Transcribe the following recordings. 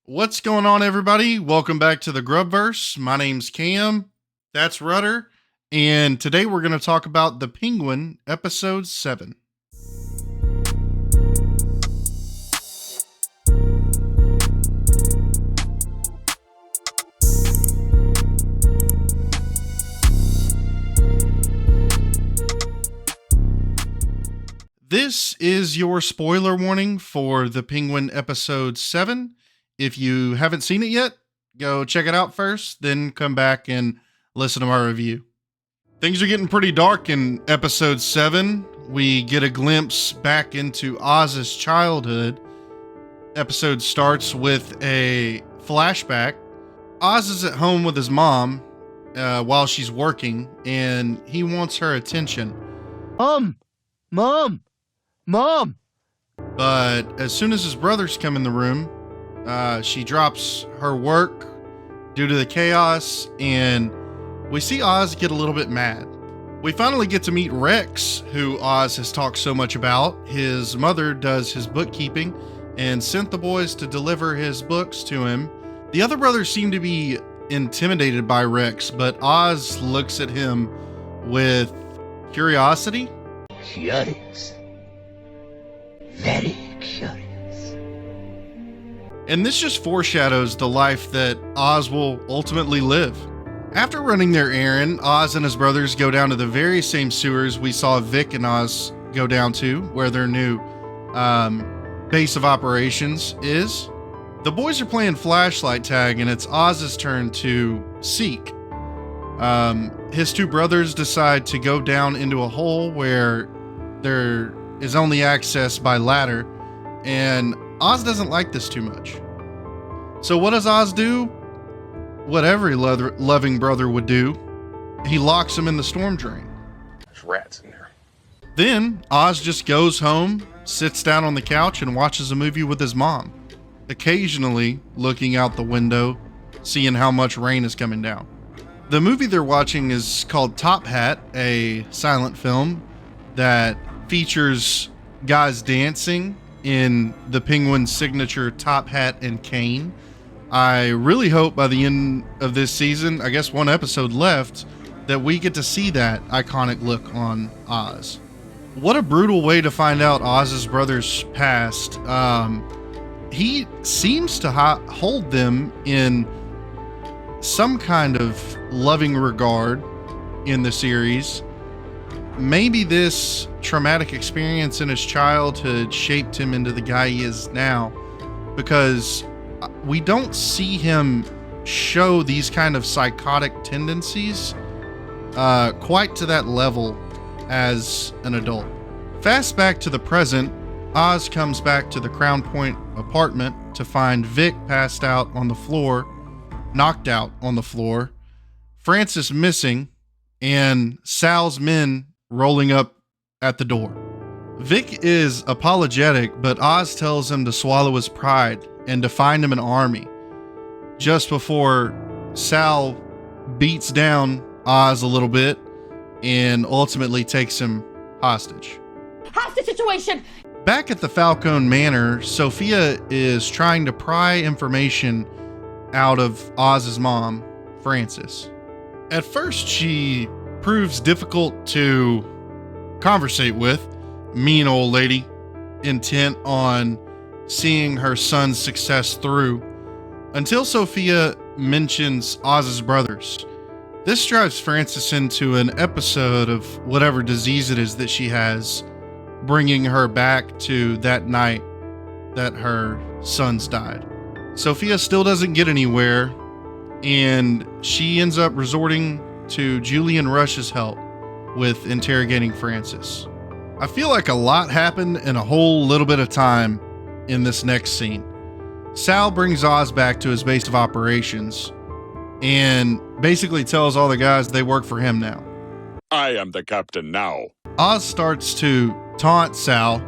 What's going on, everybody? Welcome back to the Grubverse. My name's Cam. That's Rudder. And today we're going to talk about The Penguin, Episode 7. This is your spoiler warning for The Penguin, Episode 7. If you haven't seen it yet, go check it out first, then come back and listen to my review. Things are getting pretty dark in episode 7. We get a glimpse back into Oz's childhood. Episode starts with a flashback. Oz is at home with his mom while she's working, and he wants her attention. Mom! But as soon as his brothers come in the room, she drops her work due to the chaos, and we see Oz get a little bit mad. We finally get to meet Rex, who Oz has talked so much about. His mother does his bookkeeping and sent the boys to deliver his books to him. The other brothers seem to be intimidated by Rex, but Oz looks at him with curiosity. Curious. Very curious. And this just foreshadows the life that Oz will ultimately live. After running their errand, Oz and his brothers go down to the very same sewers we saw Vic and Oz go down to, where their new base of operations is. The boys are playing flashlight tag, and it's Oz's turn to seek. His two brothers decide to go down into a hole where there is only access by ladder, and Oz doesn't like this too much. So what does Oz do? What every loving brother would do. He locks him in the storm drain. There's rats in there. Then Oz just goes home, sits down on the couch, and watches a movie with his mom, occasionally looking out the window, seeing how much rain is coming down. The movie they're watching is called Top Hat, a silent film that features guys dancing in the Penguin's signature top hat and cane. I really hope by the end of this season, I guess one episode left, that we get to see that iconic look on Oz. What a brutal way to find out Oz's brother's past. He seems to hold them in some kind of loving regard in the series. Maybe this traumatic experience in his childhood shaped him into the guy he is now, because we don't see him show these kind of psychotic tendencies quite to that level as an adult. Fast back to the present, Oz comes back to the Crown Point apartment to find Vic passed out on the floor, knocked out on the floor, Francis missing, and Sal's men rolling up at the door. Vic is apologetic, but Oz tells him to swallow his pride and to find him an army. Just before Sal beats down Oz a little bit and ultimately takes him hostage. Hostage situation! Back at the Falcone Manor, Sophia is trying to pry information out of Oz's mom, Frances. At first, she proves difficult to conversate with, mean old lady, intent on seeing her son's success through, until Sophia mentions Oz's brothers. This drives Frances into an episode of whatever disease it is that she has, bringing her back to that night that her sons died. Sophia still doesn't get anywhere, and she ends up resorting to Julian Rush's help with interrogating Frances. I feel like a lot happened in a whole little bit of time in this next scene. Sal brings Oz back to his base of operations and basically tells all the guys they work for him now. I am the captain now. Oz starts to taunt Sal,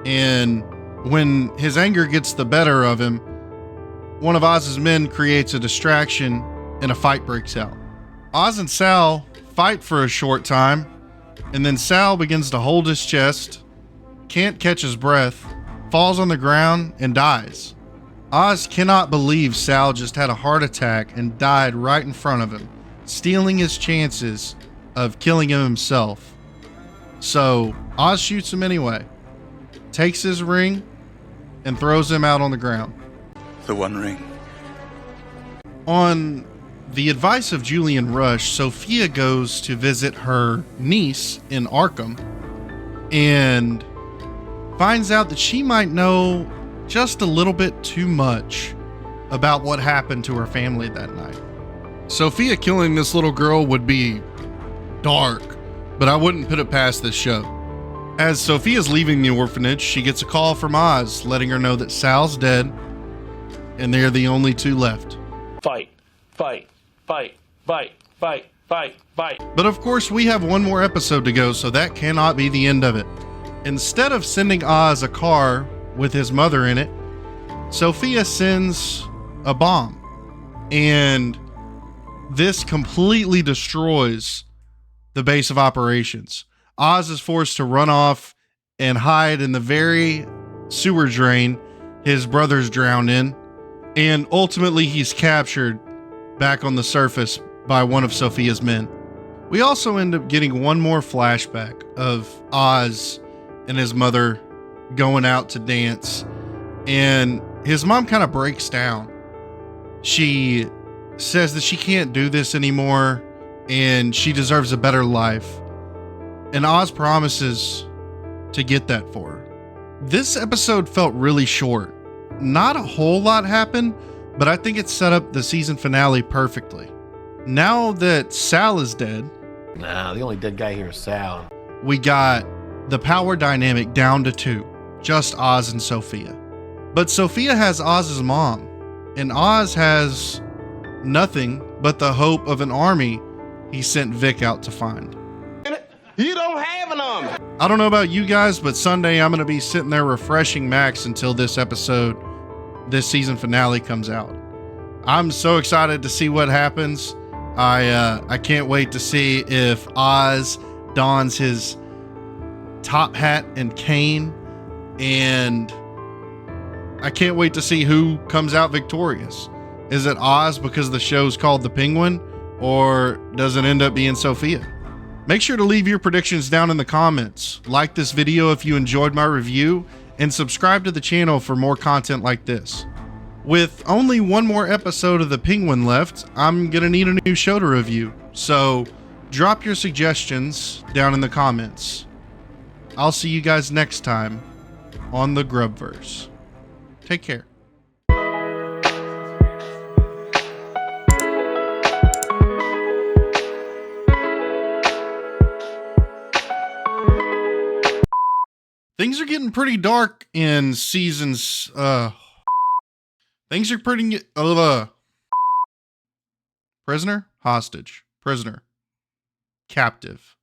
and when his anger gets the better of him, one of Oz's men creates a distraction and a fight breaks out. Oz and Sal fight for a short time, and then Sal begins to hold his chest, can't catch his breath, falls on the ground, and dies. Oz cannot believe Sal just had a heart attack and died right in front of him, stealing his chances of killing him himself. So Oz shoots him anyway, takes his ring, and throws him out on the ground. The One Ring. On the advice of Julian Rush, Sophia goes to visit her niece in Arkham and finds out that she might know just a little bit too much about what happened to her family that night. Sophia killing this little girl would be dark, but I wouldn't put it past this show. As Sophia's leaving the orphanage, she gets a call from Oz letting her know that Sal's dead and they're the only two left. Fight, fight, fight, fight, fight, fight, fight. But of course, we have one more episode to go, so that cannot be the end of it. Instead of sending Oz a car with his mother in it, Sophia sends a bomb. And this completely destroys the base of operations. Oz is forced to run off and hide in the very sewer drain his brother's drowned in. And ultimately, he's captured back on the surface by one of Sophia's men. We also end up getting one more flashback of Oz and his mother going out to dance. And his mom kind of breaks down. She says that she can't do this anymore and she deserves a better life. And Oz promises to get that for her. This episode felt really short. Not a whole lot happened, but I think it set up the season finale perfectly. Now that Sal is dead, Nah, the only dead guy here is Sal. we got the power dynamic down to two, just Oz and Sophia. But Sophia has Oz's mom, and Oz has nothing but the hope of an army he sent Vic out to find. You don't have an army. I don't know about you guys, but Sunday I'm going to be sitting there refreshing Max until this season finale comes out. I'm so excited to see what happens. I can't wait to see if Oz dons his top hat and cane, and I can't wait to see who comes out victorious. Is it Oz because the show's called The Penguin, or does it end up being Sophia? Make sure to leave your predictions down in the comments. Like this video if you enjoyed my review, and subscribe to the channel for more content like this. With only one more episode of The Penguin left, I'm gonna need a new show to review, so drop your suggestions down in the comments. I'll see you guys next time on the Grubverse. Take care. Things are getting pretty dark in seasons, things are pretty, prisoner, hostage, prisoner, captive.